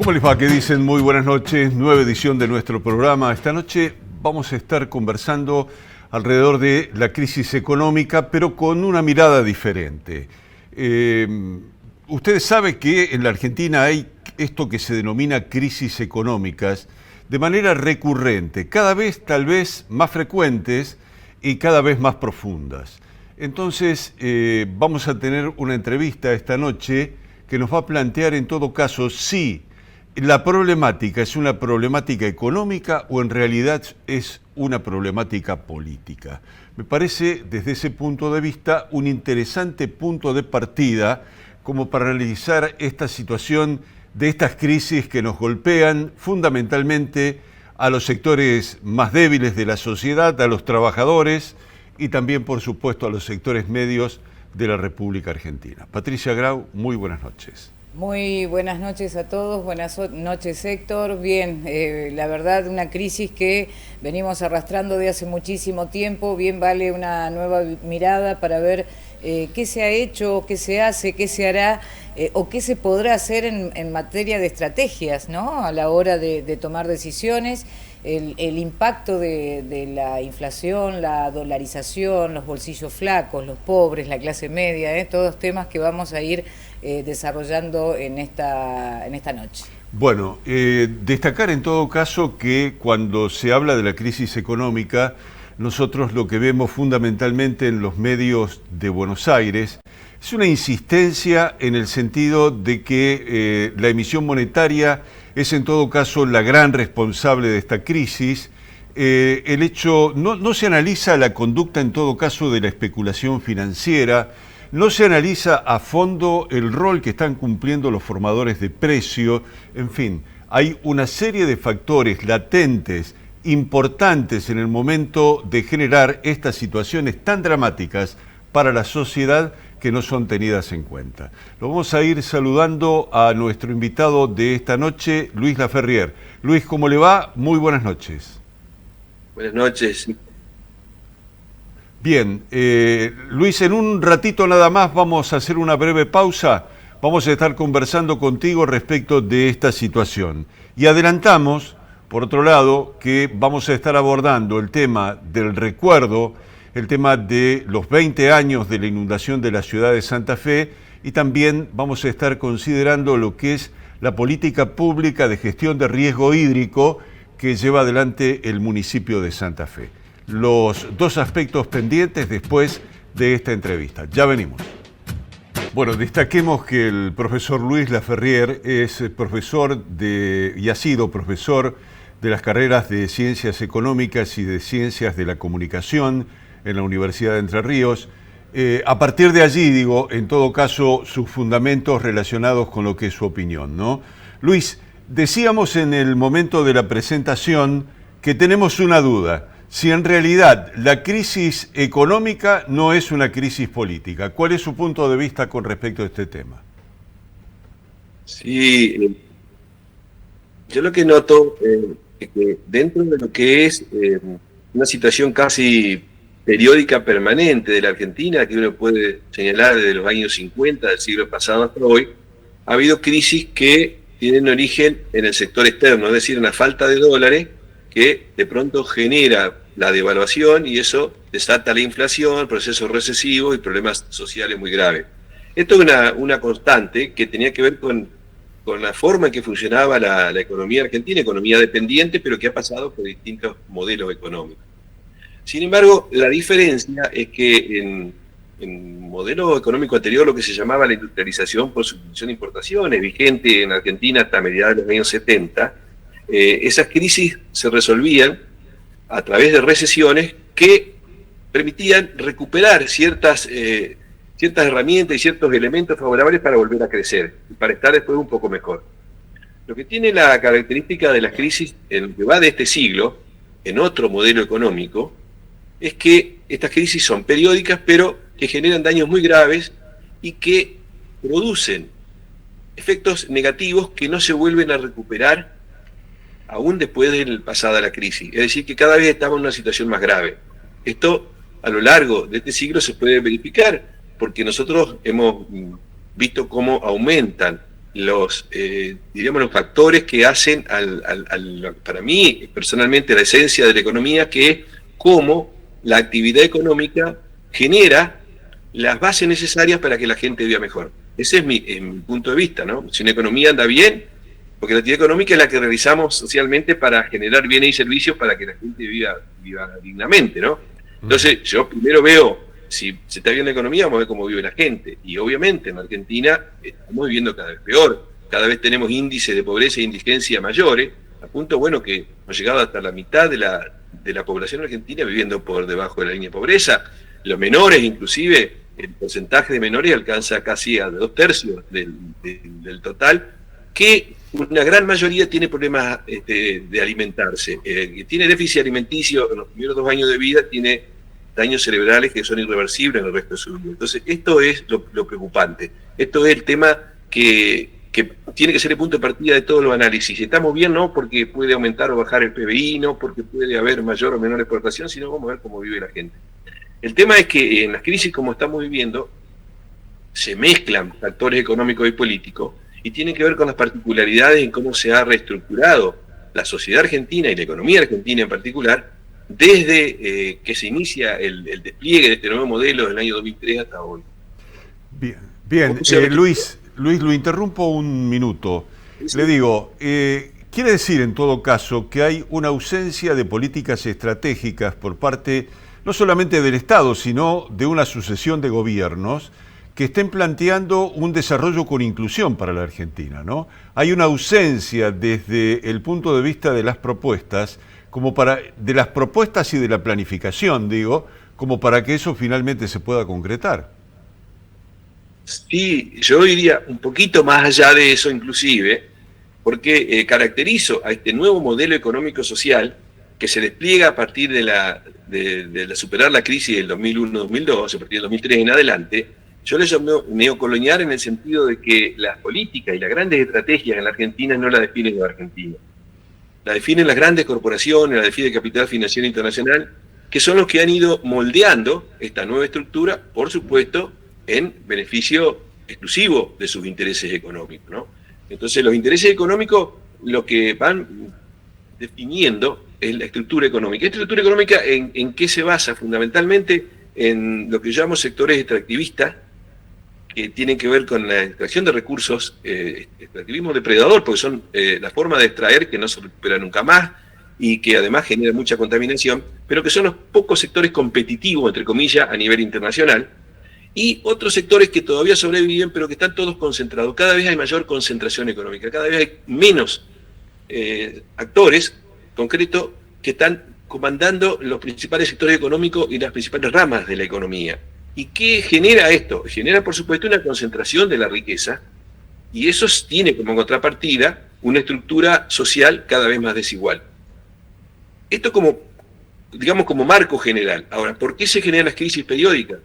¿Cómo les va? ¿Qué dicen? Muy buenas noches, nueva edición de nuestro programa. Esta noche vamos a estar conversando alrededor de la crisis económica, pero con una mirada diferente. Ustedes saben que en la Argentina hay esto que se denomina crisis económicas de manera recurrente, cada vez tal vez más frecuentes y cada vez más profundas. Entonces vamos a tener una entrevista esta noche que nos va a plantear en todo caso si la problemática es una problemática económica o en realidad es una problemática política. Me parece desde ese punto de vista un interesante punto de partida como para analizar esta situación de estas crisis que nos golpean fundamentalmente a los sectores más débiles de la sociedad, a los trabajadores y también, por supuesto, a los sectores medios de la República Argentina. Patricia Grau, muy buenas noches. Muy buenas noches a todos, buenas noches Héctor. Bien, la verdad una crisis que venimos arrastrando de hace muchísimo tiempo, bien vale una nueva mirada para ver qué se ha hecho, qué se hace, qué se hará o qué se podrá hacer en materia de estrategias, ¿no? A la hora de tomar decisiones. El impacto de la inflación, la dolarización, los bolsillos flacos, los pobres, la clase media, todos temas que vamos a ir desarrollando en esta noche. Bueno, destacar en todo caso que cuando se habla de la crisis económica, nosotros lo que vemos fundamentalmente en los medios de Buenos Aires es una insistencia en el sentido de que la emisión monetaria es en todo caso la gran responsable de esta crisis. El hecho, no se analiza la conducta en todo caso de la especulación financiera, no se analiza a fondo el rol que están cumpliendo los formadores de precio, en fin, hay una serie de factores latentes, importantes en el momento de generar estas situaciones tan dramáticas para la sociedad que no son tenidas en cuenta. Lo vamos a ir saludando a nuestro invitado de esta noche, Luis Laferrière. Luis, ¿cómo le va? Muy buenas noches. Buenas noches. Bien, Luis, en un ratito nada más vamos a hacer una breve pausa. Vamos a estar conversando contigo respecto de esta situación. Y adelantamos, por otro lado, que vamos a estar abordando el tema del recuerdo, el tema de los 20 años de la inundación de la ciudad de Santa Fe y también vamos a estar considerando lo que es la política pública de gestión de riesgo hídrico que lleva adelante el municipio de Santa Fe. Los dos aspectos pendientes después de esta entrevista. Ya venimos. Bueno, destaquemos que el profesor Luis Laferrière es profesor y ha sido profesor de las carreras de Ciencias Económicas y de Ciencias de la Comunicación en la Universidad de Entre Ríos. A partir de allí, digo, en todo caso, sus fundamentos relacionados con lo que es su opinión, ¿no? Luis, decíamos en el momento de la presentación que tenemos una duda, si en realidad la crisis económica no es una crisis política. ¿Cuál es su punto de vista con respecto a este tema? Sí, yo lo que noto es que dentro de lo que es una situación casi periódica permanente de la Argentina, que uno puede señalar desde los años 50 del siglo pasado hasta hoy, ha habido crisis que tienen origen en el sector externo, es decir, una falta de dólares que de pronto genera la devaluación y eso desata la inflación, procesos recesivos y problemas sociales muy graves. Esto es una constante que tenía que ver con la forma en que funcionaba la economía argentina, economía dependiente, pero que ha pasado por distintos modelos económicos. Sin embargo, la diferencia es que en modelo económico anterior, lo que se llamaba la industrialización por sustitución de importaciones, vigente en Argentina hasta mediados de los años 70, esas crisis se resolvían a través de recesiones que permitían recuperar ciertas herramientas y ciertos elementos favorables para volver a crecer y para estar después un poco mejor. Lo que tiene la característica de las crisis en lo que va de este siglo, en otro modelo económico, es que estas crisis son periódicas, pero que generan daños muy graves y que producen efectos negativos que no se vuelven a recuperar aún después de pasada la crisis. Es decir, que cada vez estamos en una situación más grave. Esto, a lo largo de este siglo, se puede verificar, porque nosotros hemos visto cómo aumentan diríamos, los factores que hacen para mí, personalmente, la esencia de la economía, que es cómo la actividad económica genera las bases necesarias para que la gente viva mejor. Ese es mi punto de vista, ¿no? Si una economía anda bien, porque la actividad económica es la que realizamos socialmente para generar bienes y servicios para que la gente viva dignamente, ¿no? Entonces, yo primero veo, si se está bien la economía, vamos a ver cómo vive la gente. Y obviamente en Argentina estamos viviendo cada vez peor. Cada vez tenemos índices de pobreza e indigencia mayores, a punto, bueno, que hemos llegado hasta la mitad de la población argentina viviendo por debajo de la línea de pobreza. Los menores, inclusive, el porcentaje de menores alcanza casi a 2/3 del total, que una gran mayoría tiene problemas de alimentarse. Tiene déficit alimenticio en los primeros 2 años de vida, tiene daños cerebrales que son irreversibles en el resto de su vida. Entonces, esto es lo preocupante. Esto es el tema que tiene que ser el punto de partida de todos los análisis. Si estamos bien, no porque puede aumentar o bajar el PBI, no porque puede haber mayor o menor exportación, sino vamos a ver cómo vive la gente. El tema es que en las crisis como estamos viviendo, se mezclan factores económicos y políticos, y tienen que ver con las particularidades en cómo se ha reestructurado la sociedad argentina y la economía argentina en particular, desde que se inicia el despliegue de este nuevo modelo del año 2003 hasta hoy. Bien. Luis, lo interrumpo un minuto. Sí. Le digo, quiere decir en todo caso que hay una ausencia de políticas estratégicas por parte no solamente del Estado, sino de una sucesión de gobiernos que estén planteando un desarrollo con inclusión para la Argentina, ¿no? Hay una ausencia desde el punto de vista de las propuestas, de las propuestas y de la planificación, digo, como para que eso finalmente se pueda concretar. Sí, yo iría un poquito más allá de eso inclusive, porque caracterizo a este nuevo modelo económico-social que se despliega a partir de superar la crisis del 2001-2002, a partir del 2003 en adelante. Yo le llamo neocolonial en el sentido de que las políticas y las grandes estrategias en la Argentina no la definen los argentinos. La definen las grandes corporaciones, la define el capital financiero internacional, que son los que han ido moldeando esta nueva estructura, por supuesto, en beneficio exclusivo de sus intereses económicos, ¿no? Entonces, los intereses económicos lo que van definiendo es la estructura económica. ¿Esta estructura económica en qué se basa? Fundamentalmente en lo que llamamos sectores extractivistas, que tienen que ver con la extracción de recursos, extractivismo depredador, porque son la forma de extraer que no se recupera nunca más y que además genera mucha contaminación, pero que son los pocos sectores competitivos, entre comillas, a nivel internacional, y otros sectores que todavía sobreviven, pero que están todos concentrados. Cada vez hay mayor concentración económica, cada vez hay menos actores concretos que están comandando los principales sectores económicos y las principales ramas de la economía. ¿Y qué genera esto? Genera, por supuesto, una concentración de la riqueza, y eso tiene como contrapartida una estructura social cada vez más desigual. Esto como marco general. Ahora, ¿por qué se generan las crisis periódicas?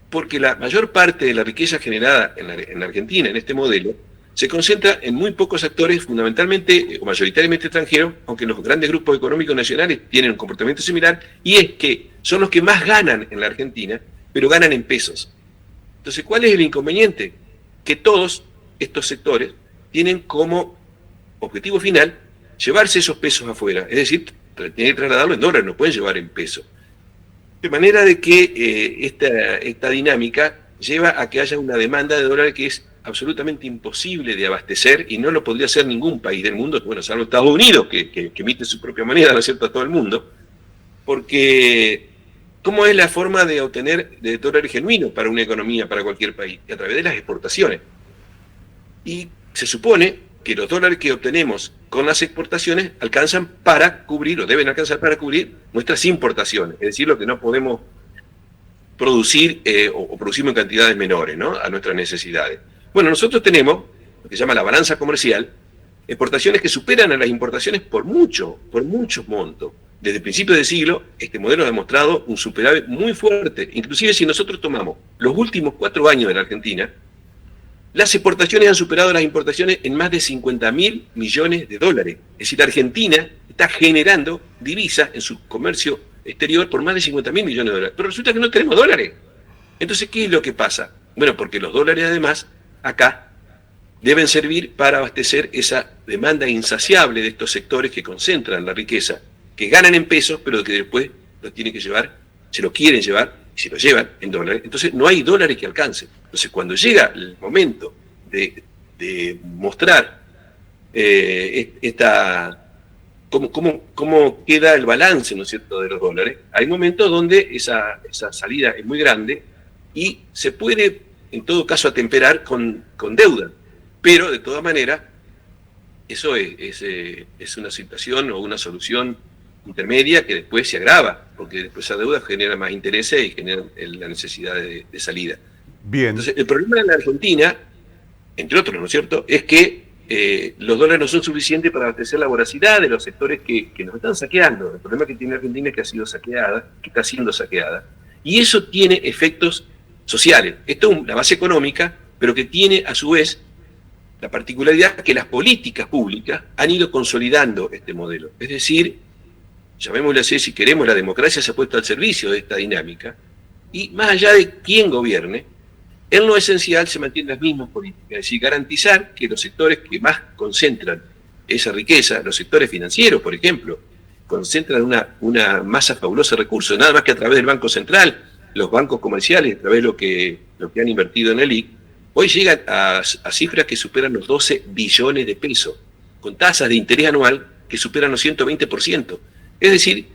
Porque la mayor parte de la riqueza generada en la Argentina, en este modelo, se concentra en muy pocos actores, fundamentalmente o mayoritariamente extranjeros, aunque los grandes grupos económicos nacionales tienen un comportamiento similar, y es que son los que más ganan en la Argentina, pero ganan en pesos. Entonces, ¿cuál es el inconveniente? Que todos estos sectores tienen como objetivo final llevarse esos pesos afuera, es decir, tienen que trasladarlo en dólares, no pueden llevar en pesos. De manera de que esta dinámica lleva a que haya una demanda de dólares que es absolutamente imposible de abastecer, y no lo podría hacer ningún país del mundo, bueno, salvo Estados Unidos, que emite su propia moneda, ¿no es cierto?, a todo el mundo, porque ¿cómo es la forma de obtener de dólares genuinos para una economía, para cualquier país? A través de las exportaciones. Y se supone que los dólares que obtenemos con las exportaciones alcanzan para cubrir, o deben alcanzar para cubrir, nuestras importaciones, es decir, lo que no podemos producir o producimos en cantidades menores, ¿no?, a nuestras necesidades. Bueno, nosotros tenemos lo que se llama la balanza comercial, exportaciones que superan a las importaciones por muchos montos. Desde el principio del siglo, este modelo ha demostrado un superávit muy fuerte. Inclusive si nosotros tomamos los últimos 4 años de la Argentina, las exportaciones han superado las importaciones en más de 50.000 millones de dólares. Es decir, la Argentina está generando divisas en su comercio exterior por más de 50.000 millones de dólares. Pero resulta que no tenemos dólares. Entonces, ¿qué es lo que pasa? Bueno, porque los dólares además acá deben servir para abastecer esa demanda insaciable de estos sectores que concentran la riqueza, que ganan en pesos, pero que después lo tienen que llevar, se lo quieren llevar, y se lo llevan en dólares. Entonces no hay dólares que alcancen. Entonces cuando llega el momento de mostrar cómo queda el balance, ¿no es cierto?, de los dólares, hay momentos donde esa salida es muy grande y se puede, en todo caso, atemperar con deuda. Pero, de todas maneras, eso es una situación o una solución intermedia que después se agrava, porque después esa deuda genera más intereses y genera la necesidad de salida. Bien. Entonces, el problema de la Argentina, entre otros, ¿no es cierto?, es que los dólares no son suficientes para abastecer la voracidad de los sectores que nos están saqueando. El problema que tiene Argentina es que ha sido saqueada, que está siendo saqueada, y eso tiene efectos sociales. Esto es la base económica, pero que tiene a su vez la particularidad que las políticas públicas han ido consolidando este modelo. Es decir, llamémosle así, si queremos, la democracia se ha puesto al servicio de esta dinámica, y más allá de quién gobierne, en lo esencial se mantienen las mismas políticas, es decir, garantizar que los sectores que más concentran esa riqueza, los sectores financieros, por ejemplo, concentran una masa fabulosa de recursos, nada más que a través del Banco Central, los bancos comerciales, a través de lo que han invertido en el IC, hoy llegan a cifras que superan los 12 billones de pesos, con tasas de interés anual que superan los 120%. Es decir,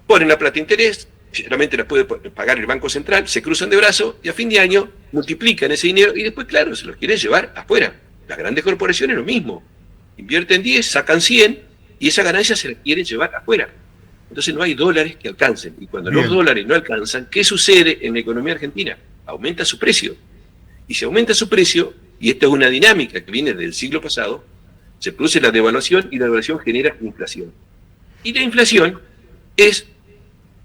ponen la plata de interés, generalmente la puede pagar el Banco Central, se cruzan de brazos y a fin de año multiplican ese dinero y después, claro, se los quieren llevar afuera. Las grandes corporaciones lo mismo. Invierten 10, sacan 100 y esa ganancia se la quieren llevar afuera. Entonces no hay dólares que alcancen. Y cuando los dólares no alcanzan, ¿qué sucede en la economía argentina? Aumenta su precio. Y si aumenta su precio, y esta es una dinámica que viene del siglo pasado, se produce la devaluación y la devaluación genera inflación. Y la inflación es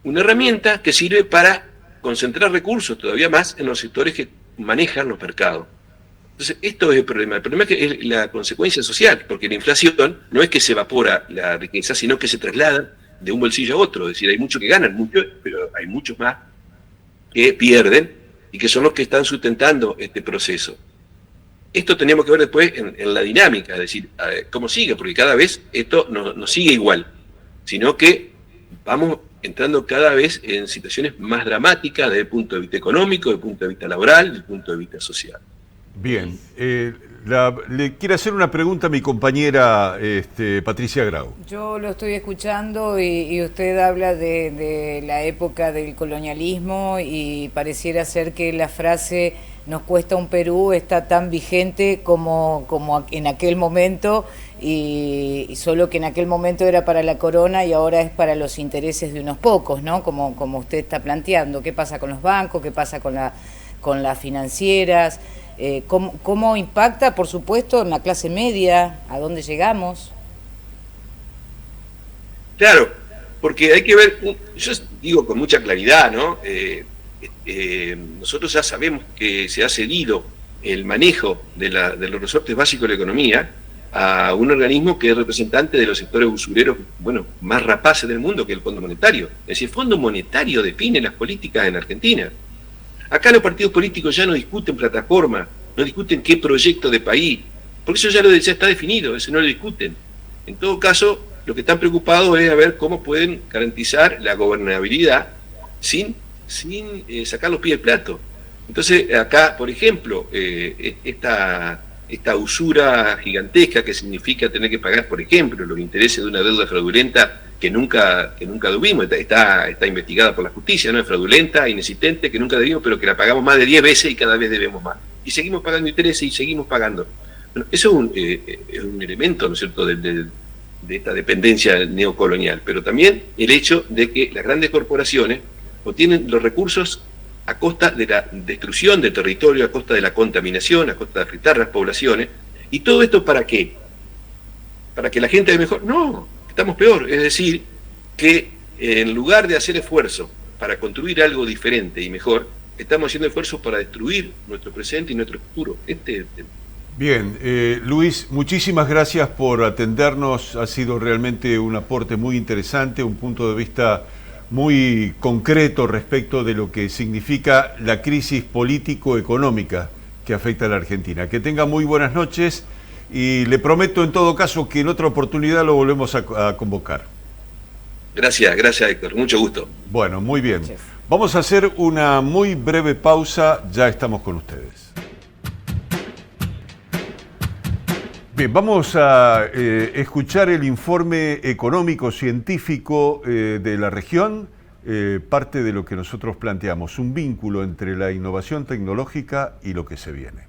una herramienta que sirve para concentrar recursos todavía más en los sectores que manejan los mercados. Entonces, esto es el problema. El problema es que es la consecuencia social, porque la inflación no es que se evapora la riqueza, sino que se traslada de un bolsillo a otro. Es decir, hay muchos que ganan mucho, pero hay muchos más que pierden y que son los que están sustentando este proceso. Esto tenemos que ver después en la dinámica, es decir, cómo sigue, porque cada vez esto no sigue igual, sino que vamos entrando cada vez en situaciones más dramáticas desde el punto de vista económico, desde el punto de vista laboral, desde el punto de vista social. Bien, le quiero hacer una pregunta a mi compañera Patricia Grau. Yo lo estoy escuchando y usted habla de la época del colonialismo y pareciera ser que la frase "nos cuesta un Perú" está tan vigente como en aquel momento, y solo que en aquel momento era para la corona y ahora es para los intereses de unos pocos, ¿no? Como usted está planteando. ¿Qué pasa con los bancos? ¿Qué pasa con las financieras? ¿Cómo impacta, por supuesto, en la clase media? ¿A dónde llegamos? Claro, porque hay que ver, yo digo con mucha claridad, ¿no? Nosotros ya sabemos que se ha cedido el manejo de los resortes básicos de la economía a un organismo que es representante de los sectores usureros, más rapaces del mundo, que es el Fondo Monetario. Es decir, el Fondo Monetario define las políticas en Argentina. Acá los partidos políticos ya no discuten plataforma, no discuten qué proyecto de país, porque eso ya está definido, eso no lo discuten. En todo caso, lo que están preocupados es a ver cómo pueden garantizar la gobernabilidad sin sacar los pies del plato. Entonces, acá, por ejemplo, esta usura gigantesca que significa tener que pagar, por ejemplo, los intereses de una deuda fraudulenta que nunca debimos, está investigada por la justicia, no es fraudulenta, inexistente, que nunca debimos, pero que la pagamos más de 10 veces y cada vez debemos más. Y seguimos pagando intereses y seguimos pagando. Bueno, eso es un elemento, ¿no es cierto?, de esta dependencia neocolonial, pero también el hecho de que las grandes corporaciones obtienen los recursos a costa de la destrucción del territorio, a costa de la contaminación, a costa de afectar las poblaciones. ¿Y todo esto para qué? ¿Para que la gente esté mejor? No, estamos peor. Es decir, que en lugar de hacer esfuerzo para construir algo diferente y mejor, estamos haciendo esfuerzos para destruir nuestro presente y nuestro futuro. Bien, Luis, muchísimas gracias por atendernos. Ha sido realmente un aporte muy interesante, un punto de vista muy concreto respecto de lo que significa la crisis político-económica que afecta a la Argentina. Que tenga muy buenas noches y le prometo en todo caso que en otra oportunidad lo volvemos a convocar. Gracias Héctor, mucho gusto. Bueno, muy bien. Vamos a hacer una muy breve pausa, ya estamos con ustedes. Bien, vamos a escuchar el informe económico científico de la región, parte de lo que nosotros planteamos, un vínculo entre la innovación tecnológica y lo que se viene.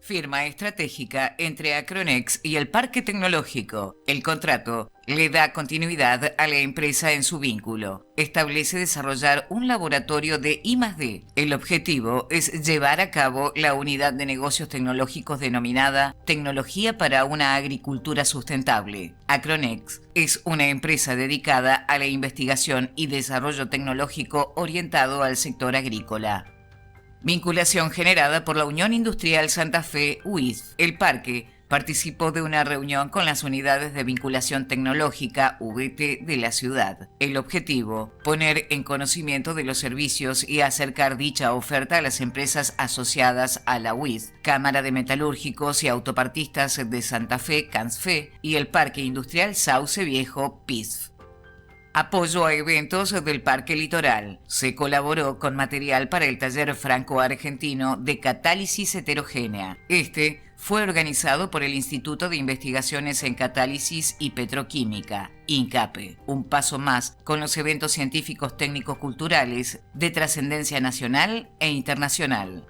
Firma estratégica entre Acronex y el Parque Tecnológico. El contrato le da continuidad a la empresa en su vínculo. Establece desarrollar un laboratorio de I+D. El objetivo es llevar a cabo la unidad de negocios tecnológicos denominada Tecnología para una Agricultura Sustentable. Acronex es una empresa dedicada a la investigación y desarrollo tecnológico orientado al sector agrícola. Vinculación generada por la Unión Industrial Santa Fe, UID. El parque participó de una reunión con las unidades de vinculación tecnológica, VT, de la ciudad. El objetivo, poner en conocimiento de los servicios y acercar dicha oferta a las empresas asociadas a la UID, Cámara de Metalúrgicos y Autopartistas de Santa Fe, CANSFE, y el Parque Industrial Sauce Viejo, PISF. Apoyo a eventos del Parque Litoral. Se colaboró con material para el taller franco-argentino de catálisis heterogénea. Este fue organizado por el Instituto de Investigaciones en Catálisis y Petroquímica, INCAPE. Un paso más con los eventos científicos técnicos culturales de trascendencia nacional e internacional.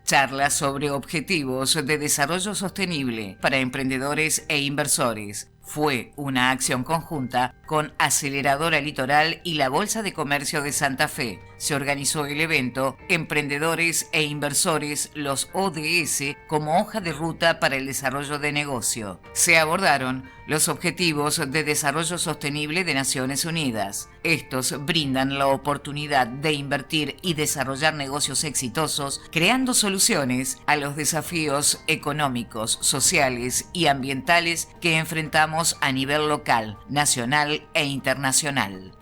Charlas sobre objetivos de desarrollo sostenible para emprendedores e inversores. Fue una acción conjunta con Aceleradora Litoral y la Bolsa de Comercio de Santa Fe. Se organizó el evento Emprendedores e Inversores, los ODS, como hoja de ruta para el desarrollo de negocio. Se abordaron los Objetivos de Desarrollo Sostenible de Naciones Unidas. Estos brindan la oportunidad de invertir y desarrollar negocios exitosos, creando soluciones a los desafíos económicos, sociales y ambientales que enfrentamos a nivel local, nacional e internacional.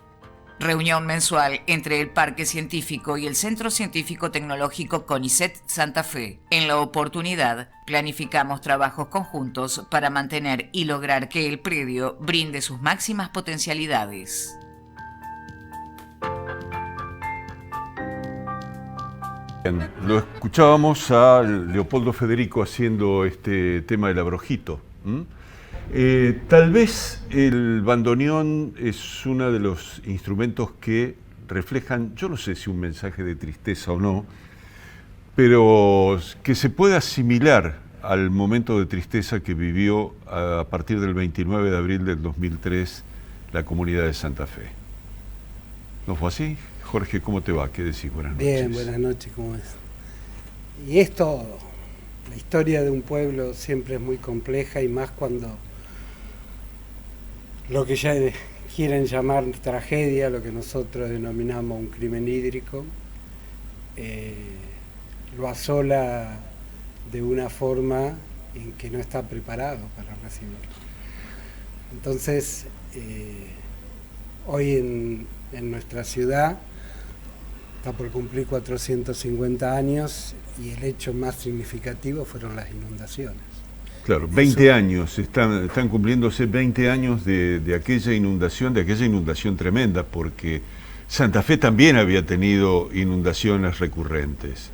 Reunión mensual entre el Parque Científico y el Centro Científico Tecnológico CONICET Santa Fe. En la oportunidad, planificamos trabajos conjuntos para mantener y lograr que el predio brinde sus máximas potencialidades. Bien, lo escuchábamos a Leopoldo Federico haciendo este tema del abrojito. Tal vez el bandoneón es uno de los instrumentos que reflejan, yo no sé si un mensaje de tristeza o no, pero que se puede asimilar al momento de tristeza que vivió a partir del 29 de abril del 2003 la comunidad de Santa Fe. ¿No fue así? Jorge, ¿cómo te va? ¿Qué decís? Buenas noches. Bien, buenas noches, ¿cómo es? Y esto, la historia de un pueblo siempre es muy compleja y más cuando lo que ya quieren llamar tragedia, lo que nosotros denominamos un crimen hídrico, lo asola de una forma en que no está preparado para recibirlo. Entonces, hoy en nuestra ciudad está por cumplir 450 años y el hecho más significativo fueron las inundaciones. Claro, 20 años, están cumpliéndose 20 años de aquella inundación tremenda, porque Santa Fe también había tenido inundaciones recurrentes.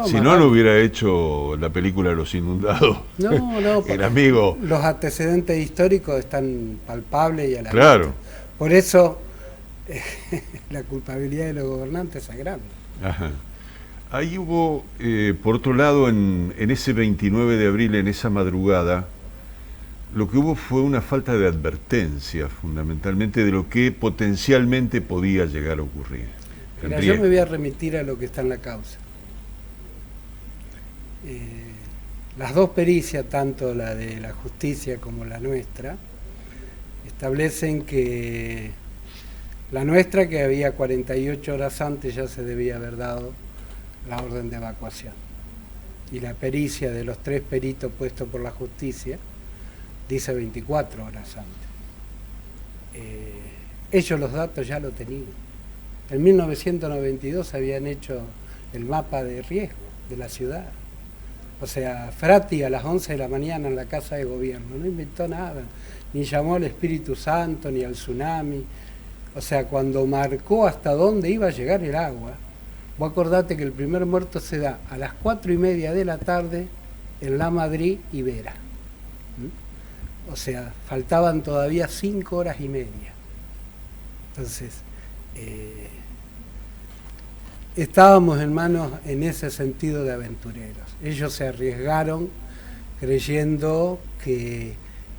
Si no, lo hubiera hecho la película Los Inundados. No, el amigo. Los antecedentes históricos están palpables y a la Claro. vista. Por eso la culpabilidad de los gobernantes es grande. Ajá. Ahí hubo, por otro lado, en ese 29 de abril, en esa madrugada, lo que hubo fue una falta de advertencia, fundamentalmente, de lo que potencialmente podía llegar a ocurrir. Mira, yo me voy a remitir a lo que está en la causa. Las dos pericias, tanto la de la justicia como la nuestra, establecen que la nuestra, que había 48 horas antes, ya se debía haber dado la orden de evacuación. Y la pericia de los 3 peritos puestos por la justicia dice 24 horas antes. ellos los datos ya lo tenían. En 1992 habían hecho el mapa de riesgo de la ciudad. O sea, Frati a las 11 de la mañana en la Casa de Gobierno, no inventó nada, ni llamó al Espíritu Santo, ni al tsunami. O sea, cuando marcó hasta dónde iba a llegar el agua, vos acordate que el primer muerto se da a las 4:30 de la tarde en La Madrid y Vera. O sea, faltaban todavía 5 horas y media. Entonces, estábamos en manos en ese sentido de aventureros. Ellos se arriesgaron creyendo que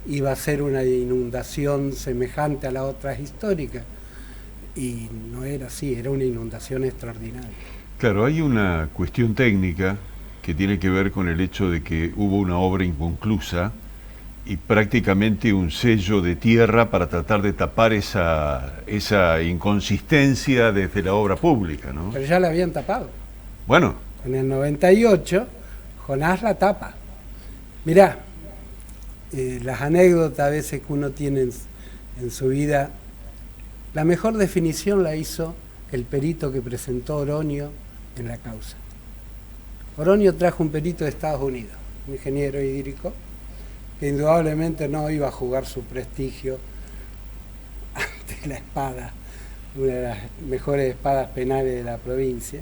iba a ser una inundación semejante a las otras históricas, y no era así, era una inundación extraordinaria. Claro, hay una cuestión técnica que tiene que ver con el hecho de que hubo una obra inconclusa y prácticamente un sello de tierra para tratar de tapar esa inconsistencia desde la obra pública, ¿no? Pero ya la habían tapado. Bueno. En el 98, Jonás la tapa. Mirá, las anécdotas a veces que uno tiene en su vida, la mejor definición la hizo el perito que presentó Oroño en la causa. Oroño trajo un perito de Estados Unidos, un ingeniero hídrico, que indudablemente no iba a jugar su prestigio ante la espada, una de las mejores espadas penales de la provincia.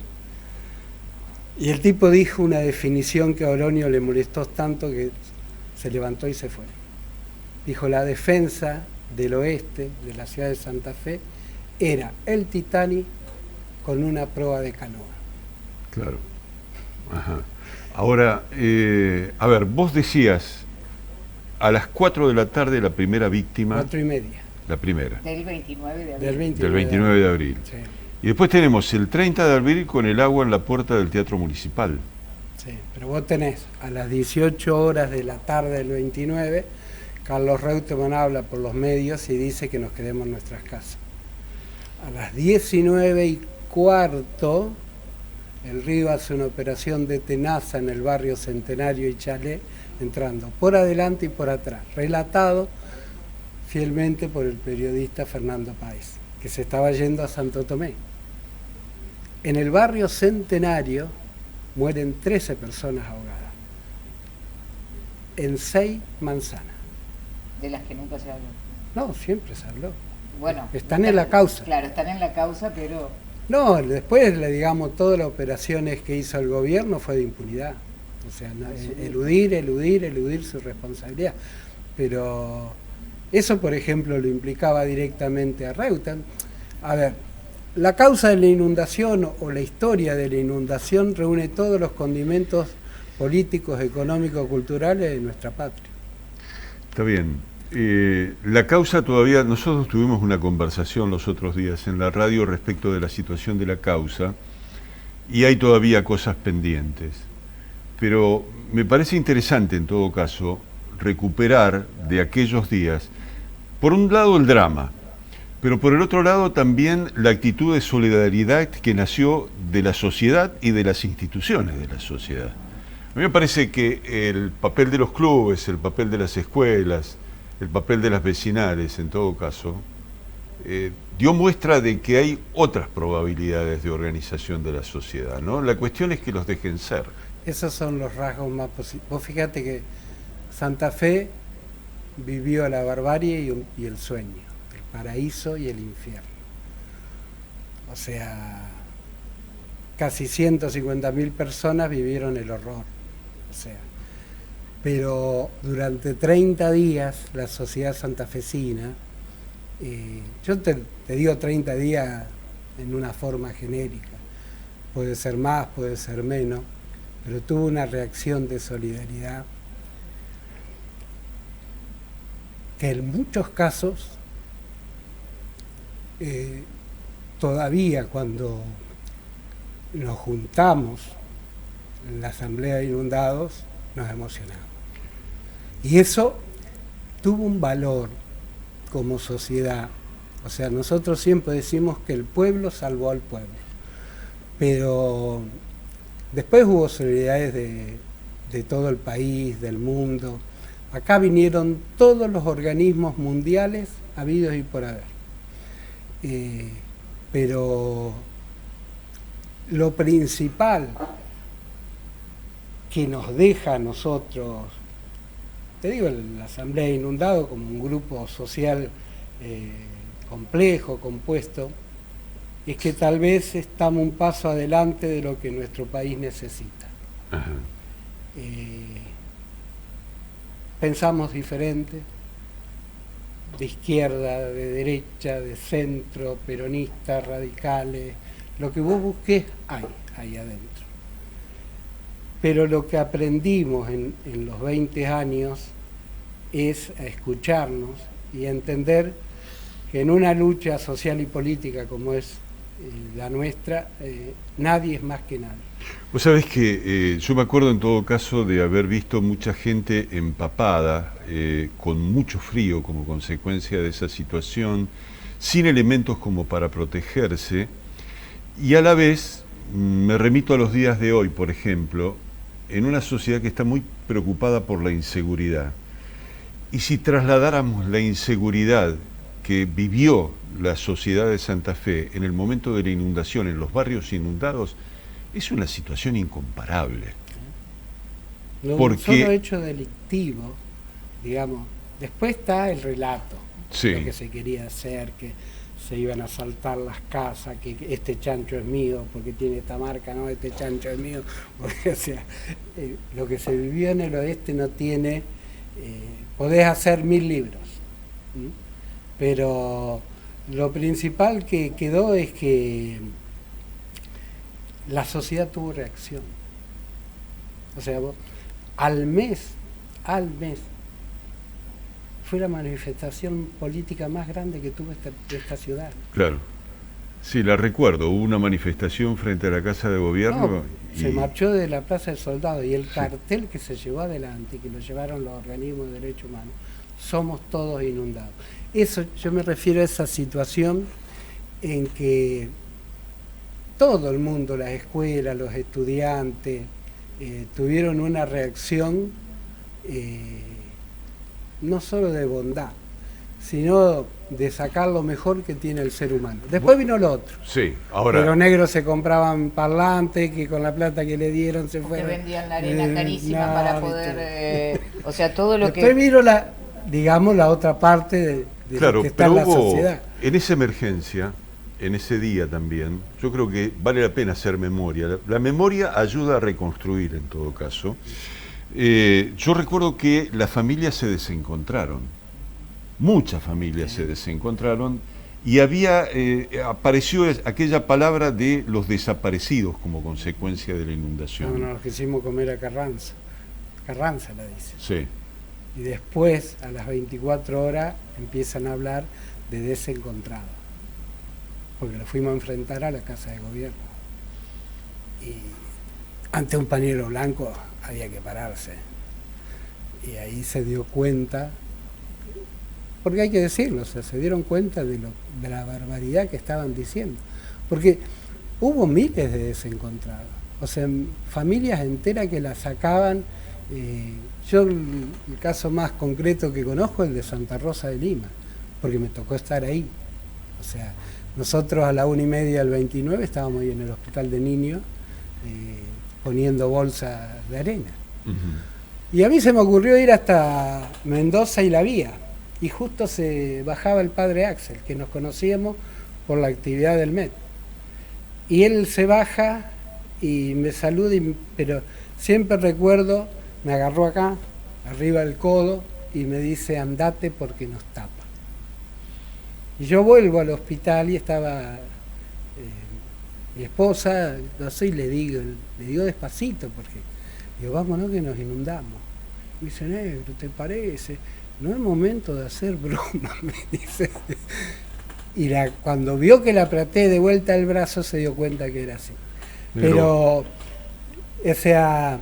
Y el tipo dijo una definición que a Oroño le molestó tanto que se levantó y se fue. Dijo: la defensa del oeste de la ciudad de Santa Fe era el Titanic con una proa de canoa. Claro. Ajá. Ahora, a ver, vos decías a las 4 de la tarde la primera víctima. 4:30. La primera. Del 29 de abril. Del 29 de abril. Sí. Y después tenemos el 30 de abril con el agua en la puerta del Teatro Municipal. Sí, pero vos tenés a las 18 horas de la tarde del 29, Carlos Reutemann habla por los medios y dice que nos quedemos en nuestras casas. A las 19:15, el Río hace una operación de tenaza en el barrio Centenario y Chalet, entrando por adelante y por atrás, relatado fielmente por el periodista Fernando Páez, que se estaba yendo a Santo Tomé. En el barrio Centenario mueren 13 personas ahogadas, en 6 manzanas. De las que nunca se habló. No, siempre se habló. Bueno, Están en la causa. Claro, están en la causa, pero... No, después, digamos, todas las operaciones que hizo el gobierno fue de impunidad. O sea, no, eludir su responsabilidad. Pero eso, por ejemplo, lo implicaba directamente a Reutemann. A ver, la causa de la inundación o la historia de la inundación reúne todos los condimentos políticos, económicos, culturales de nuestra patria. Está bien. La causa todavía, nosotros tuvimos una conversación los otros días en la radio respecto de la situación de la causa y hay todavía cosas pendientes. Pero me parece interesante en todo caso recuperar de aquellos días, por un lado el drama, pero por el otro lado también la actitud de solidaridad que nació de la sociedad y de las instituciones de la sociedad. A mí me parece que el papel de los clubes, el papel de las escuelas, el papel de las vecinales, en todo caso, dio muestra de que hay otras probabilidades de organización de la sociedad, ¿no? La cuestión es que los dejen ser. Esos son los rasgos más positivos. Vos fíjate que Santa Fe vivió la barbarie y el sueño, el paraíso y el infierno. O sea, casi 150.000 personas vivieron el horror. O sea, pero durante 30 días la sociedad santafesina, yo te digo 30 días en una forma genérica, puede ser más, puede ser menos, pero tuvo una reacción de solidaridad que en muchos casos todavía cuando nos juntamos en la Asamblea de Inundados nos emocionamos. Y eso tuvo un valor como sociedad. O sea, nosotros siempre decimos que el pueblo salvó al pueblo. Pero después hubo solidaridades de todo el país, del mundo. Acá vinieron todos los organismos mundiales habidos y por haber. pero lo principal que nos deja a nosotros, te digo, la Asamblea Inundado como un grupo social complejo, compuesto, es que tal vez estamos un paso adelante de lo que nuestro país necesita. Pensamos diferente, de izquierda, de derecha, de centro, peronistas, radicales, lo que vos busques hay ahí adentro. Pero lo que aprendimos en los 20 años es a escucharnos y a entender que en una lucha social y política como es la nuestra, nadie es más que nadie. Vos sabés que yo me acuerdo en todo caso de haber visto mucha gente empapada, con mucho frío como consecuencia de esa situación, sin elementos como para protegerse, y a la vez me remito a los días de hoy, por ejemplo, en una sociedad que está muy preocupada por la inseguridad. Y si trasladáramos la inseguridad que vivió la sociedad de Santa Fe en el momento de la inundación, en los barrios inundados, es una situación incomparable. Porque solo hecho delictivo, digamos, después está el relato, sí, lo que se quería hacer, que se iban a asaltar las casas, que este chancho es mío porque tiene esta marca, no, este chancho es mío, porque, o sea, lo que se vivió en el oeste no tiene, podés hacer 1000 libros, pero lo principal que quedó es que la sociedad tuvo reacción. O sea, vos, al mes, fue la manifestación política más grande que tuvo esta ciudad. Claro. Sí, la recuerdo. Hubo una manifestación frente a la Casa de Gobierno. No, se marchó de la Plaza del Soldado y el cartel que se llevó adelante, que lo llevaron los organismos de derechos humanos, somos todos inundados. Eso, yo me refiero a esa situación en que todo el mundo, las escuelas, los estudiantes, tuvieron una reacción no solo de bondad, sino de sacar lo mejor que tiene el ser humano. Después vino lo otro. Sí, ahora... Que los negros se compraban parlantes, que con la plata que le dieron se fueron. Que vendían la arena carísima para poder... o sea, todo lo Después vino la otra parte de claro, lo que está en la sociedad. En esa emergencia, en ese día también, yo creo que vale la pena hacer memoria. La memoria ayuda a reconstruir en todo caso. Yo recuerdo que las familias se desencontraron, muchas familias se desencontraron y apareció aquella palabra de los desaparecidos como consecuencia de la inundación. No, nos quisimos comer a Carranza la dice. Sí. Y después, a las 24 horas, empiezan a hablar de desencontrados, porque lo fuimos a enfrentar a la Casa de Gobierno. Y ante un pañuelo blanco había que pararse. Y ahí se dio cuenta, porque hay que decirlo, o sea, se dieron cuenta de la barbaridad que estaban diciendo. Porque hubo miles de desencontrados, o sea, familias enteras que la sacaban. Yo el caso más concreto que conozco es el de Santa Rosa de Lima, porque me tocó estar ahí. O sea, nosotros a la 1:30 del 29 estábamos ahí en el hospital de niños poniendo bolsas de arena. Y a mí se me ocurrió ir hasta Mendoza y La Vía, y justo se bajaba el padre Axel, que nos conocíamos por la actividad del MED. Y él se baja y me saluda, pero siempre recuerdo, me agarró acá, arriba del codo, y me dice, andate porque nos tapa. Y yo vuelvo al hospital y estaba mi esposa, no sé, y le digo despacito, porque digo, vámonos que nos inundamos. Me dice, negro, ¿te parece? No es momento de hacer broma, me dice. Y cuando vio que le apreté de vuelta el brazo, se dio cuenta que era así. Pero, o sea,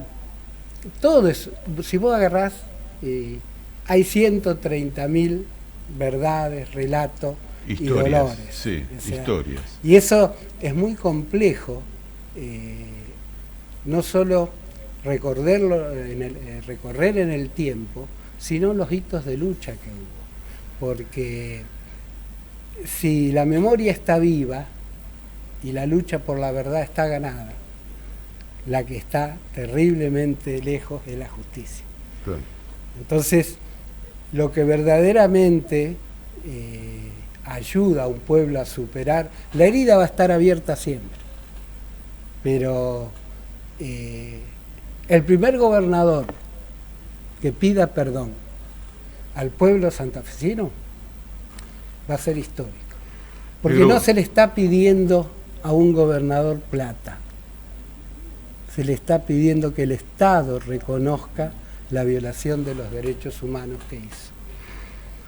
todo eso, si vos agarrás, hay 130.000 verdades, relatos, historias, y dolores. Sí, o sea, historias. Y eso es muy complejo, no solo recorrer en el tiempo, sino los hitos de lucha que hubo. Porque si la memoria está viva y la lucha por la verdad está ganada, la que está terriblemente lejos es la justicia. Claro. Entonces, lo que verdaderamente ayuda a un pueblo a superar, la herida va a estar abierta siempre, pero el primer gobernador que pida perdón al pueblo santafesino va a ser histórico, porque pero no se le está pidiendo a un gobernador plata, se le está pidiendo que el Estado reconozca la violación de los derechos humanos que hizo.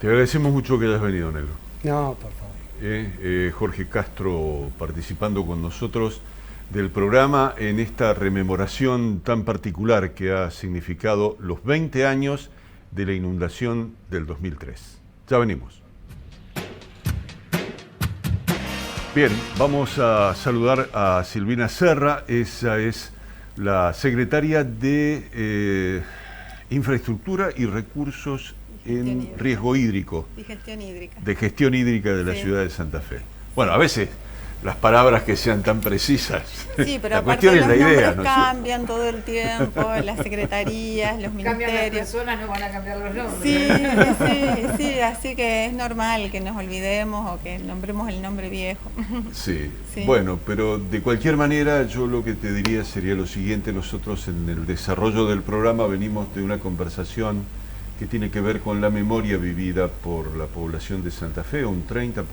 Te agradecemos mucho que hayas venido, Negro. No, por favor. Jorge Castro participando con nosotros del programa en esta rememoración tan particular que ha significado los 20 años de la inundación del 2003. Ya venimos. Bien, vamos a saludar a Silvina Serra, esa es la secretaria de Infraestructura y Recursos en Riesgo Hídrico. Y gestión hídrica. De gestión hídrica de la ciudad de Santa Fe. Bueno, a veces las palabras que sean tan precisas. Sí, pero la aparte cuestión es la idea, nombres cambian todo el tiempo, las secretarías, los ministerios. Cambian las personas, no van a cambiar los nombres. Sí, así que es normal que nos olvidemos o que nombremos el nombre viejo. Sí. Bueno, pero de cualquier manera yo lo que te diría sería lo siguiente: nosotros en el desarrollo del programa venimos de una conversación que tiene que ver con la memoria vivida por la población de Santa Fe. Un 30%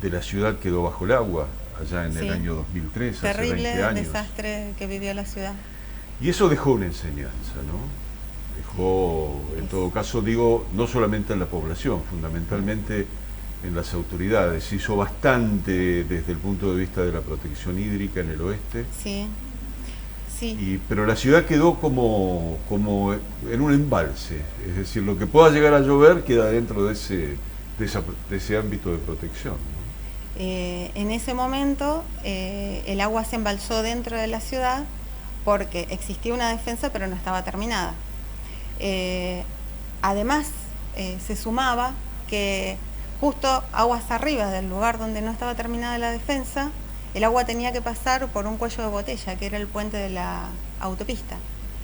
de la ciudad quedó bajo el agua allá en el año 2003, hace 20 años. Terrible desastre que vivió la ciudad. Y eso dejó una enseñanza, ¿no? Dejó, en todo caso, digo, no solamente en la población, fundamentalmente en las autoridades. Hizo bastante desde el punto de vista de la protección hídrica en el oeste. Sí. Pero la ciudad quedó como en un embalse, es decir, lo que pueda llegar a llover queda dentro de ese ámbito de protección, ¿no? En ese momento el agua se embalsó dentro de la ciudad porque existía una defensa pero no estaba terminada. Además se sumaba que justo aguas arriba del lugar donde no estaba terminada la defensa, el agua tenía que pasar por un cuello de botella, que era el puente de la autopista,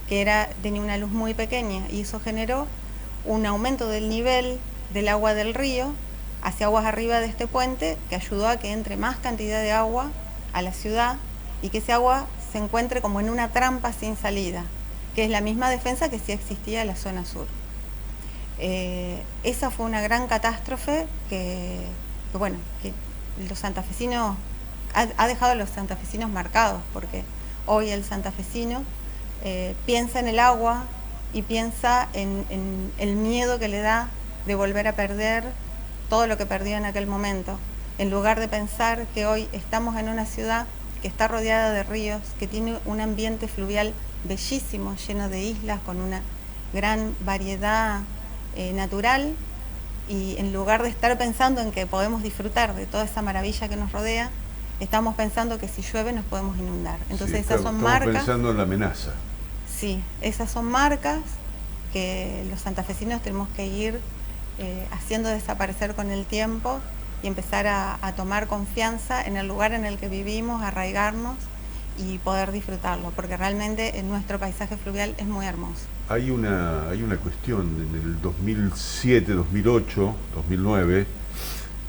tenía una luz muy pequeña, y eso generó un aumento del nivel del agua del río hacia aguas arriba de este puente, que ayudó a que entre más cantidad de agua a la ciudad y que ese agua se encuentre como en una trampa sin salida, que es la misma defensa que sí existía en la zona sur. Esa fue una gran catástrofe que los santafesinos ha dejado a los santafesinos marcados, porque hoy el santafesino piensa en el agua y piensa en el miedo que le da de volver a perder todo lo que perdió en aquel momento, en lugar de pensar que hoy estamos en una ciudad que está rodeada de ríos, que tiene un ambiente fluvial bellísimo, lleno de islas, con una gran variedad natural, y en lugar de estar pensando en que podemos disfrutar de toda esa maravilla que nos rodea, estamos pensando que si llueve nos podemos inundar. Entonces sí, esas son estamos marcas. Pensando en la amenaza. Sí, esas son marcas que los santafesinos tenemos que ir haciendo desaparecer con el tiempo y empezar a tomar confianza en el lugar en el que vivimos, arraigarnos y poder disfrutarlo, porque realmente nuestro paisaje fluvial es muy hermoso. Hay una cuestión, en el 2007, 2008, 2009,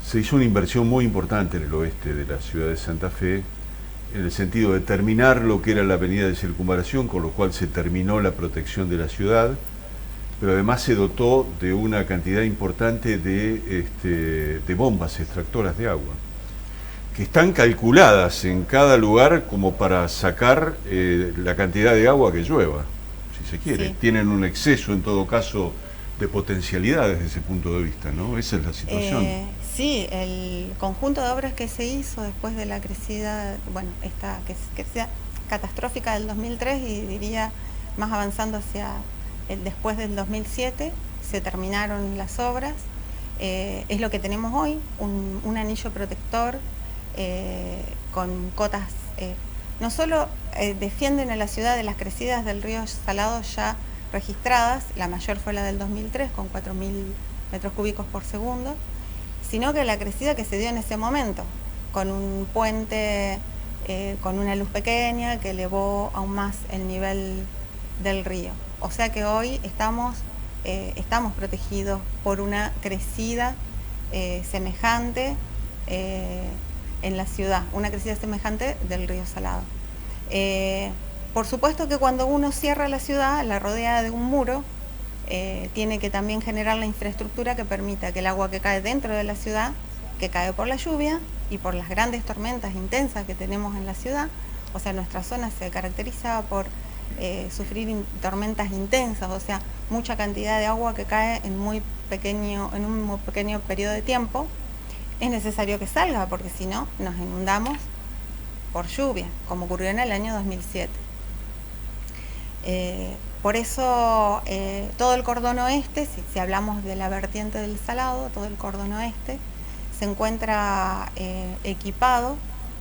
se hizo una inversión muy importante en el oeste de la ciudad de Santa Fe, en el sentido de terminar lo que era la avenida de circunvalación, con lo cual se terminó la protección de la ciudad, pero además se dotó de una cantidad importante de bombas extractoras de agua, que están calculadas en cada lugar como para sacar la cantidad de agua que llueva, si se quiere. Sí. Tienen un exceso, en todo caso, de potencialidad desde ese punto de vista, ¿no? Esa es la situación. Sí, el conjunto de obras que se hizo después de la crecida, esta crecida catastrófica del 2003, y diría más avanzando hacia después del 2007, se terminaron las obras. Es lo que tenemos hoy, un anillo protector con cotas, no solo defienden a la ciudad de las crecidas del río Salado ya registradas, la mayor fue la del 2003 con 4.000 metros cúbicos por segundo, sino que la crecida que se dio en ese momento, con un puente con una luz pequeña que elevó aún más el nivel del río. O sea que hoy estamos protegidos por una crecida semejante en la ciudad, una crecida semejante del río Salado. Por supuesto que cuando uno cierra la ciudad, la rodea de un muro, tiene que también generar la infraestructura que permita que el agua que cae dentro de la ciudad, que cae por la lluvia y por las grandes tormentas intensas que tenemos en la ciudad, o sea, nuestra zona se caracteriza por sufrir tormentas intensas, o sea, mucha cantidad de agua que cae en un muy pequeño periodo de tiempo. Es necesario que salga, porque si no, nos inundamos por lluvia, como ocurrió en el año 2007. Por eso todo el cordón oeste, si hablamos de la vertiente del Salado, todo el cordón oeste se encuentra equipado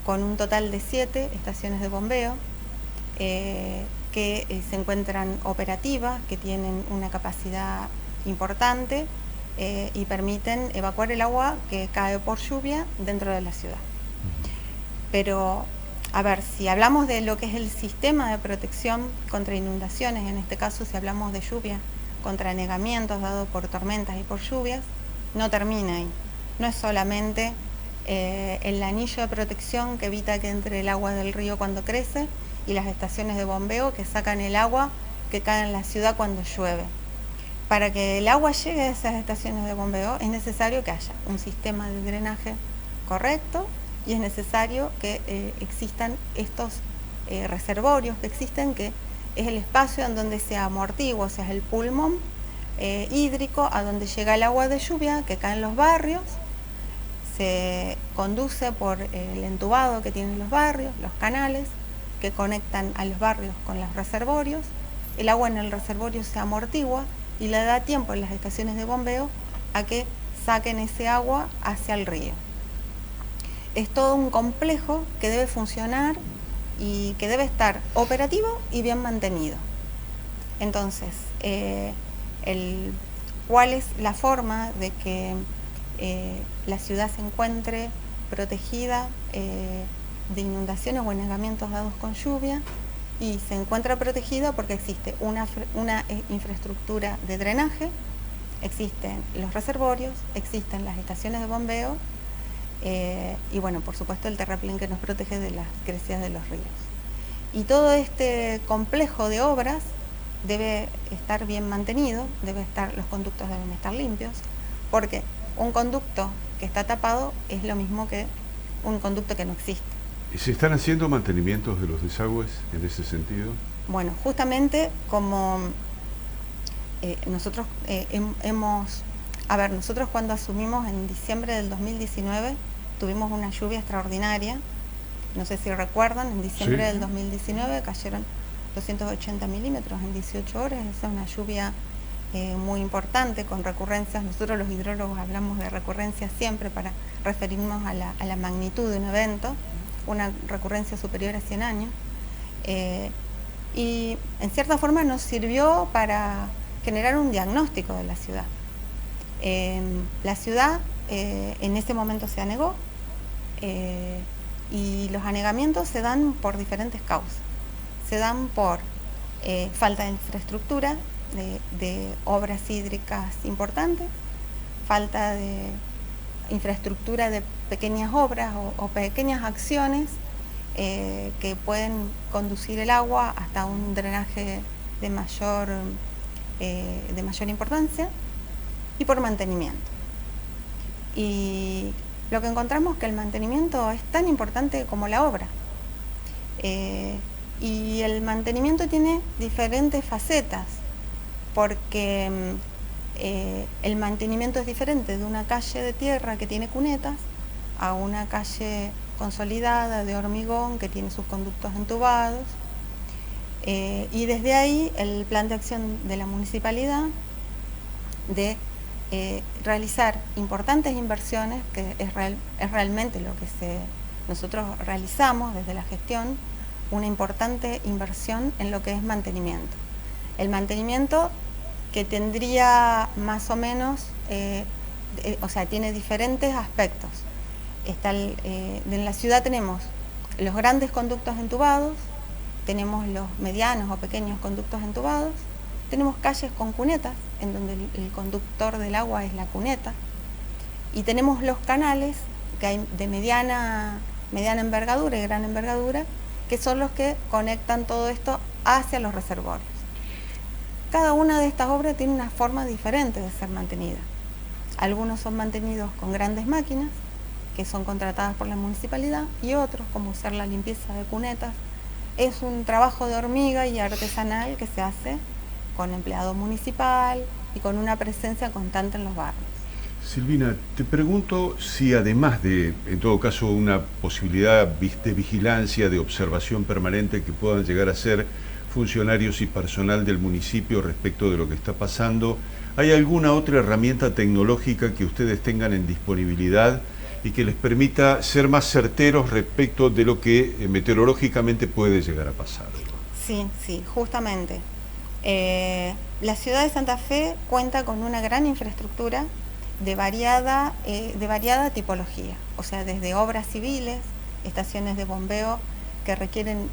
con un total de 7 estaciones de bombeo que se encuentran operativas, que tienen una capacidad importante y permiten evacuar el agua que cae por lluvia dentro de la ciudad. Pero, a ver, si hablamos de lo que es el sistema de protección contra inundaciones, en este caso si hablamos de lluvia contra anegamientos dados por tormentas y por lluvias, no termina ahí. No es solamente el anillo de protección que evita que entre el agua del río cuando crece y las estaciones de bombeo que sacan el agua que cae en la ciudad cuando llueve. Para que el agua llegue a esas estaciones de bombeo es necesario que haya un sistema de drenaje correcto y es necesario que existan estos reservorios que existen, que es el espacio en donde se amortigua, o sea, es el pulmón hídrico a donde llega el agua de lluvia que cae en los barrios, se conduce por el entubado que tienen los barrios, los canales que conectan a los barrios con los reservorios, el agua en el reservorio se amortigua y le da tiempo en las estaciones de bombeo a que saquen ese agua hacia el río. Es todo un complejo que debe funcionar y que debe estar operativo y bien mantenido. Entonces, ¿cuál es la forma de que la ciudad se encuentre protegida de inundaciones o anegamientos dados con lluvia? Y se encuentra protegida porque existe una infraestructura de drenaje, existen los reservorios, existen las estaciones de bombeo y bueno, por supuesto el terraplén que nos protege de las crecidas de los ríos. Y todo este complejo de obras debe estar bien mantenido, los conductos deben estar limpios, porque un conducto que está tapado es lo mismo que un conducto que no existe. ¿Y se están haciendo mantenimientos de los desagües en ese sentido? Bueno, justamente como nosotros nosotros cuando asumimos en diciembre del 2019 tuvimos una lluvia extraordinaria, no sé si recuerdan, en diciembre del 2019 cayeron 280 milímetros en 18 horas, esa es una lluvia muy importante, con recurrencias. Nosotros los hidrólogos hablamos de recurrencias siempre para referirnos a la magnitud de un evento, una recurrencia superior a 100 años, y en cierta forma nos sirvió para generar un diagnóstico de la ciudad. La ciudad en ese momento se anegó y los anegamientos se dan por diferentes causas. Se dan por falta de infraestructura, de obras hídricas importantes, falta de infraestructura de pequeñas obras o pequeñas acciones que pueden conducir el agua hasta un drenaje de mayor importancia, y por mantenimiento. Y lo que encontramos es que el mantenimiento es tan importante como la obra. Y el mantenimiento tiene diferentes facetas, porque el mantenimiento es diferente de una calle de tierra que tiene cunetas a una calle consolidada de hormigón que tiene sus conductos entubados. Y desde ahí el plan de acción de la municipalidad de realizar importantes inversiones, que es realmente lo que nosotros realizamos desde la gestión, una importante inversión en lo que es mantenimiento. El mantenimiento que tendría más o menos o sea, tiene diferentes aspectos. En la ciudad tenemos los grandes conductos entubados, tenemos los medianos o pequeños conductos entubados, tenemos calles con cunetas, en donde el conductor del agua es la cuneta, y tenemos los canales que hay de mediana envergadura y gran envergadura, que son los que conectan todo esto hacia los reservorios. Cada una de estas obras tiene una forma diferente de ser mantenida. Algunos son mantenidos con grandes máquinas, que son contratadas por la municipalidad, y otros, como hacer la limpieza de cunetas, es un trabajo de hormiga y artesanal que se hace con empleado municipal y con una presencia constante en los barrios. Silvina, te pregunto si además de, en todo caso, una posibilidad de vigilancia, de observación permanente que puedan llegar a ser funcionarios y personal del municipio respecto de lo que está pasando, ¿hay alguna otra herramienta tecnológica que ustedes tengan en disponibilidad y que les permita ser más certeros respecto de lo que meteorológicamente puede llegar a pasar? Sí, justamente. La ciudad de Santa Fe cuenta con una gran infraestructura de variada tipología, o sea, desde obras civiles, estaciones de bombeo que requieren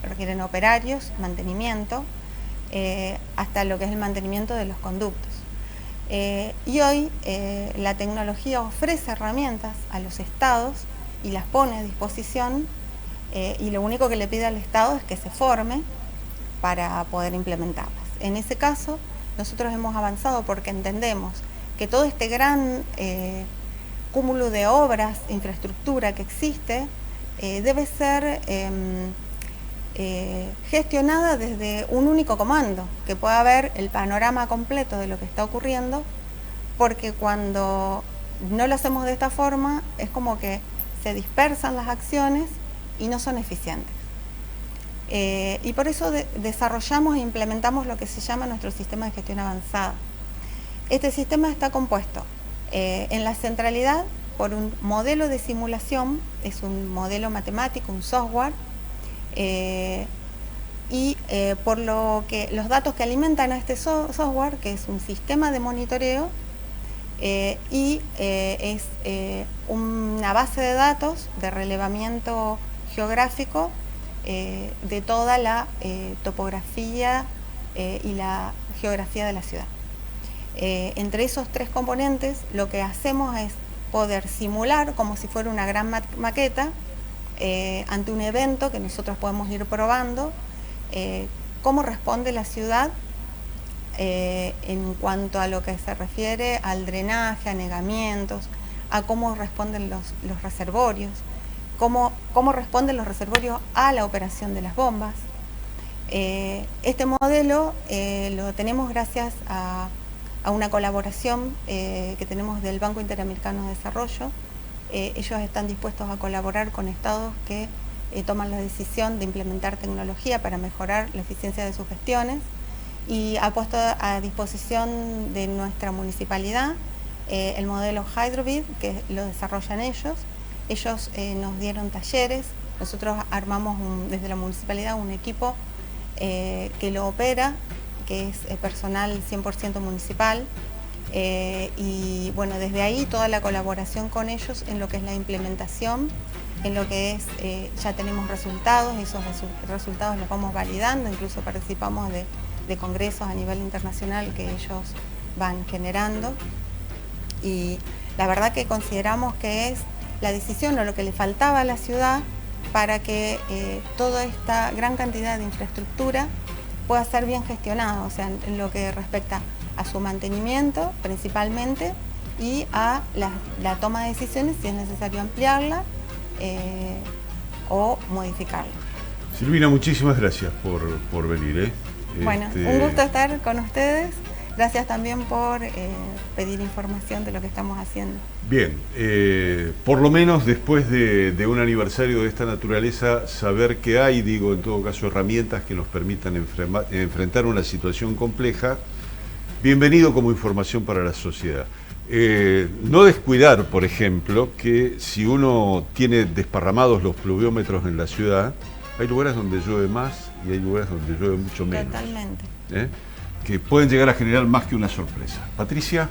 requieren operarios, mantenimiento, hasta lo que es el mantenimiento de los conductos. Y hoy la tecnología ofrece herramientas a los estados y las pone a disposición, y lo único que le pide al estado es que se forme para poder implementarlas. En ese caso, nosotros hemos avanzado porque entendemos que todo este gran cúmulo de obras, infraestructura que existe, debe ser gestionada desde un único comando, que pueda ver el panorama completo de lo que está ocurriendo, porque cuando no lo hacemos de esta forma, es como que se dispersan las acciones y no son eficientes. Y por eso desarrollamos e implementamos lo que se llama nuestro sistema de gestión avanzada. Este sistema está compuesto en la centralidad por un modelo de simulación, es un modelo matemático, un software, por lo que los datos que alimentan a este software, que es un sistema de monitoreo, es una base de datos de relevamiento geográfico de toda la topografía y la geografía de la ciudad. Entre esos tres componentes, lo que hacemos es poder simular como si fuera una gran maqueta ante un evento que nosotros podemos ir probando, cómo responde la ciudad en cuanto a lo que se refiere al drenaje, anegamientos, a cómo responden los reservorios, cómo responden los reservorios a la operación de las bombas. Este modelo lo tenemos gracias a una colaboración que tenemos del Banco Interamericano de Desarrollo. Ellos están dispuestos a colaborar con estados que toman la decisión de implementar tecnología para mejorar la eficiencia de sus gestiones, y ha puesto a disposición de nuestra municipalidad el modelo Hydrovid, que lo desarrollan ellos. Ellos nos dieron talleres, nosotros armamos desde la municipalidad un equipo que lo opera, que es personal 100% municipal, y bueno, desde ahí toda la colaboración con ellos en lo que es la implementación, en lo que es, ya tenemos resultados, esos resultados los vamos validando, incluso participamos de congresos a nivel internacional que ellos van generando, y la verdad que consideramos que es la decisión o lo que le faltaba a la ciudad para que toda esta gran cantidad de infraestructura pueda ser bien gestionada, o sea, en lo que respecta a su mantenimiento principalmente, y a la toma de decisiones si es necesario ampliarla o modificarla. Silvina, muchísimas gracias por venir. Bueno, un gusto estar con ustedes. Gracias también por pedir información de lo que estamos haciendo. Bien, por lo menos después de un aniversario de esta naturaleza, saber que hay, en todo caso, herramientas que nos permitan enfrentar una situación compleja, bienvenido como información para la sociedad. No descuidar, por ejemplo, que si uno tiene desparramados los pluviómetros en la ciudad, hay lugares donde llueve más y hay lugares donde llueve mucho menos. Totalmente. Que pueden llegar a generar más que una sorpresa. Patricia.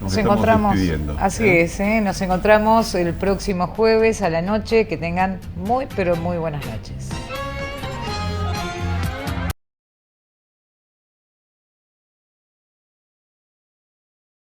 Nos encontramos, despidiendo. así es, nos encontramos el próximo jueves a la noche. Que tengan muy, pero muy buenas noches.